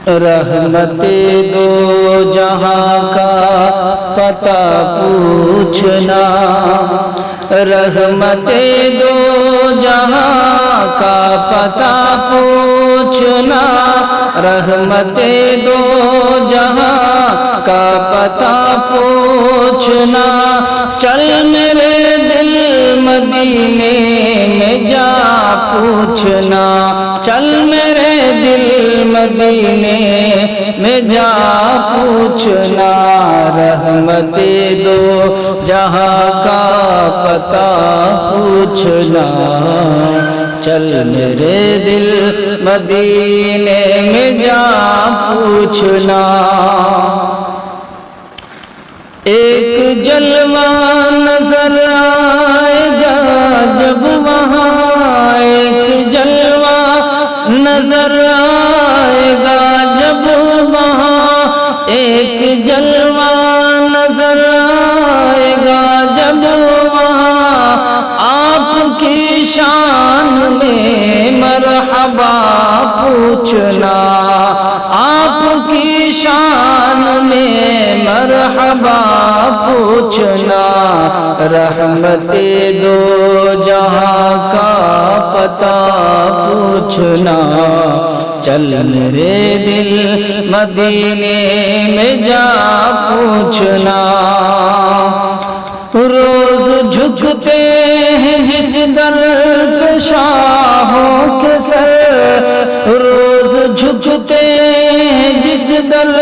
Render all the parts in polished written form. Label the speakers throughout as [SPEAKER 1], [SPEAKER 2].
[SPEAKER 1] رحمت دو جہاں کا پتہ پوچھنا، رحمت دو جہاں کا پتہ پوچھنا، رحمت دو جہاں کا پتہ پوچھنا، چل میرے دل مدینے میں جا پوچھنا، چل میرے دل مدینے میں جا پوچھنا، رحمت دو جہاں کا پتہ پوچھنا، چل میرے دل مدینے میں جا پوچھنا۔ ایک جلوہ نظر آئے گا جب وہاں، ایک جلوہ نظر آئے گا جب وہاں، ایک جلوہ نظر آئے گا جب وہاں، آپ کی شان میں مرحبا پوچھنا، آپ کی شان میں مرحبا پوچھنا، رحمت دو جہاں کا پتہ پوچھنا، چل میرے دل مدینے میں جا پوچھنا۔ روز جھکتے ہیں جس در پہ شاہوں کے سر، روز جھکتے ہیں جس در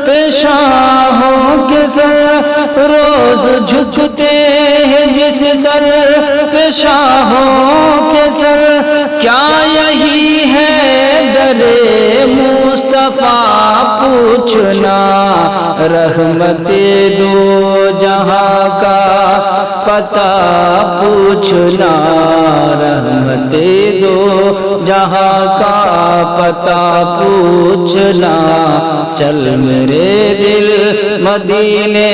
[SPEAKER 1] پہ شاہوں کے سر، روز جھکتے ہیں جس در پہ شاہوں کے سر، کیا یہی ہے در مصطفیٰ پوچھنا، رحمت دو جہاں کا پتہ پوچھنا، رحمت دو جہاں کا پتہ پوچھنا، چل میرے دل مدینے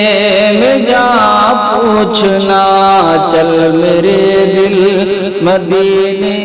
[SPEAKER 1] میں جا پوچھنا، چل میرے دل مدینے